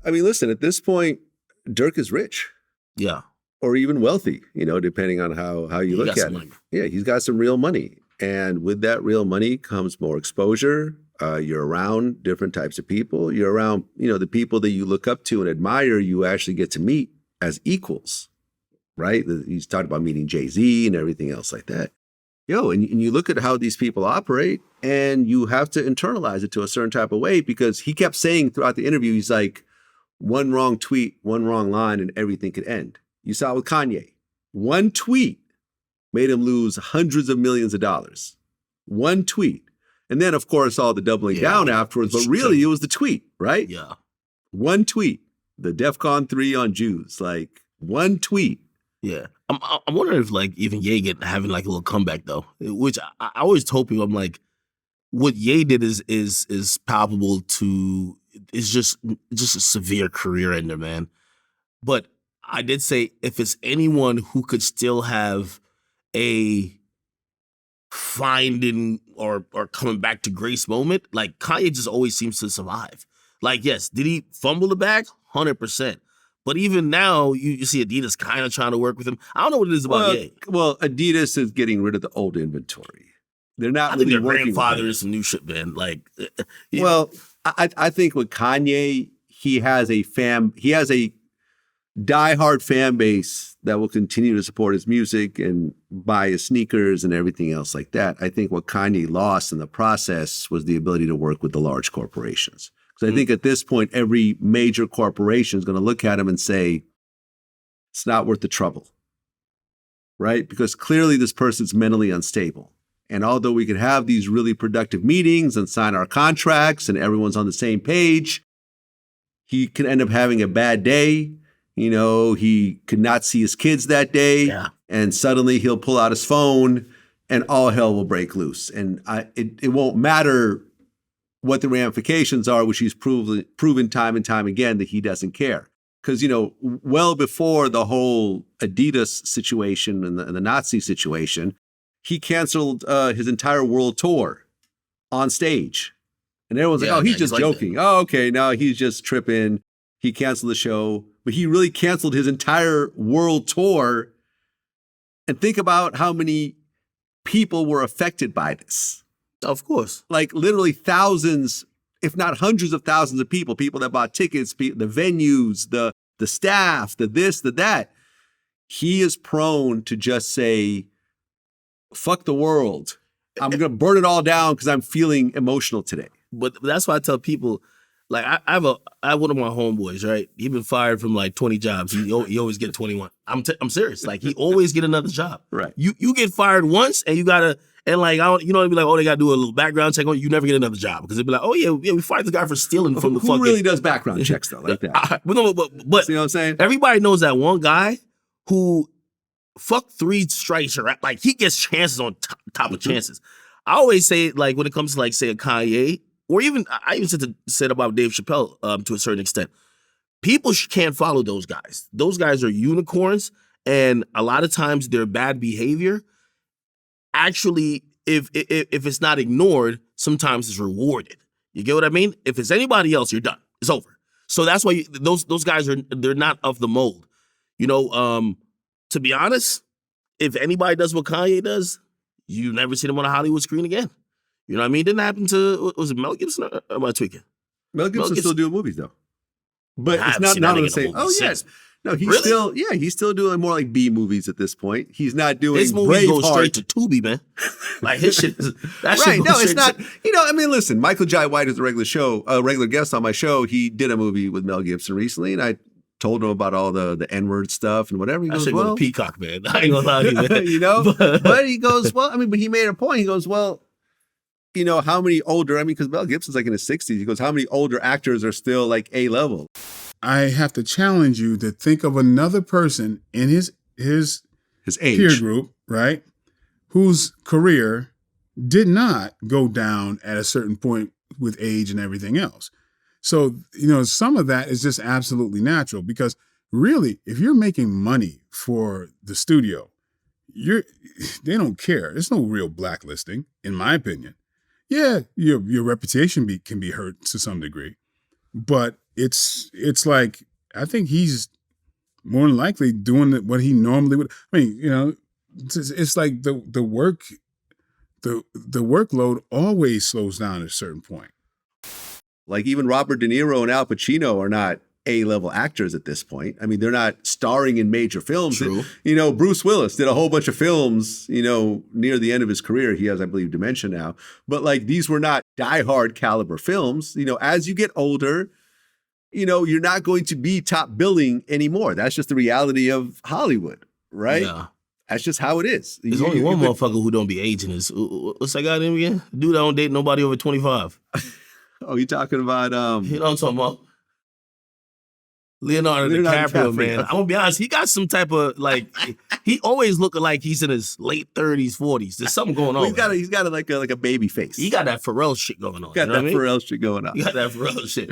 I mean, listen, at this point, Dirk is rich. Yeah. Or even wealthy, depending on how you look at it. Money. Yeah, he's got some real money. And with that real money comes more exposure. You're around different types of people. You're around, the people that you look up to and admire, you actually get to meet as equals, right? He's talked about meeting Jay-Z and everything else like that. And you look at how these people operate, and you have to internalize it to a certain type of way, because he kept saying throughout the interview, he's like, one wrong tweet, one wrong line, and everything could end. You saw it with Kanye. One tweet made him lose hundreds of millions of dollars. One tweet. And then, of course, all the doubling down afterwards. But really, it was the tweet, right? Yeah. One tweet. The DEFCON 3 on Jews. Like, one tweet. Yeah. I'm wondering if, even Ye having, a little comeback, though. Which I always told people, I'm like, what Ye did is palpable to... It's just a severe career ender, man. But I did say, if it's anyone who could still have a finding or coming back to grace moment, Kanye just always seems to survive. Yes, did he fumble the bag? 100%. But even now, you see Adidas kind of trying to work with him. I don't know what it is about Ye. Well, Adidas is getting rid of the old inventory. They're not I really think their working grandfather is some new shit, man. Well, I think with Kanye, he has a diehard fan base that will continue to support his music and buy his sneakers and everything else like that. I think what Kanye lost in the process was the ability to work with the large corporations. Because I think at this point, every major corporation is going to look at him and say, it's not worth the trouble, right? Because clearly this person's mentally unstable. And although we could have these really productive meetings and sign our contracts and everyone's on the same page, he could end up having a bad day. He could not see his kids that day. Yeah. And suddenly he'll pull out his phone and all hell will break loose. And it won't matter what the ramifications are, which he's proven time and time again that he doesn't care. Because, well before the whole Adidas situation and the Nazi situation, he canceled his entire world tour on stage. And everyone's like, oh, he's just joking. Oh, okay, no, he's just tripping. He canceled the show. But he really canceled his entire world tour. And think about how many people were affected by this. Of course. Literally thousands, if not hundreds of thousands of people that bought tickets, the venues, the staff, the this, the that. He is prone to just say, fuck the world. I'm going to burn it all down because I'm feeling emotional today. But that's why I tell people, I have one of my homeboys, right? He been fired from 20 jobs. He always get 21. I'm serious. He always get another job. Right. You get fired once and you gotta, and I don't, it'd be oh, they gotta do a little background check on you. You never get another job because it'd be oh yeah, we fired the guy for stealing from the fucking. Who really does background checks though like that? But see what I'm saying? Everybody knows that one guy who fuck 3 strikes or he gets chances on top of chances. I always say when it comes to say a Kanye. Or even, I even said about Dave Chappelle to a certain extent. People can't follow those guys. Those guys are unicorns, and a lot of times their bad behavior, actually, if it's not ignored, sometimes it's rewarded. You get what I mean? If it's anybody else, you're done. It's over. So that's why those guys they're not of the mold. To be honest, if anybody does what Kanye does, you never see them on a Hollywood screen again. You know what I mean? It didn't happen to, was it Mel Gibson or am I tweaking? Mel Gibson's still doing movies though. But it's not the same. Oh, yes. No, he's still doing more B movies at this point. He's not doing his movies go straight to Tubi, man. His shit is, that shit right. No, it's not. To, listen, Michael Jai White is a regular guest on my show. He did a movie with Mel Gibson recently, and I told him about all the N-word stuff and whatever. He goes, well, Peacock, man. I ain't gonna lie to you, man. But he goes, well, but he made a point. He goes, well, how many older, because Mel Gibson's in his 60s. He goes, how many older actors are still A-level? I have to challenge you to think of another person in his age peer group, right, whose career did not go down at a certain point with age and everything else. So, some of that is just absolutely natural because really, if you're making money for the studio, they don't care. There's no real blacklisting, in my opinion. Yeah, your reputation can be hurt to some degree, but it's like I think he's more than likely doing what he normally would. I mean, it's like the workload always slows down at a certain point. Like even Robert De Niro and Al Pacino are not A-level actors at this point. I mean, they're not starring in major films. True. Bruce Willis did a whole bunch of films, near the end of his career. He has, I believe, dementia now. But like these were not die-hard caliber films. As you get older, you're not going to be top billing anymore. That's just the reality of Hollywood, right? Yeah. That's just how it is. There's only one motherfucker who don't be aging. What's that guy name again? Dude that don't date nobody over 25. Oh, you talking about You know what I'm talking about? Leonardo DiCaprio, man. I'm gonna be honest, he got some type of he always looking like he's in his late 30s, 40s. There's something going on. Well, he's got like a baby face. He got that Pharrell shit going on. Got that Pharrell shit going on. He got that Pharrell shit.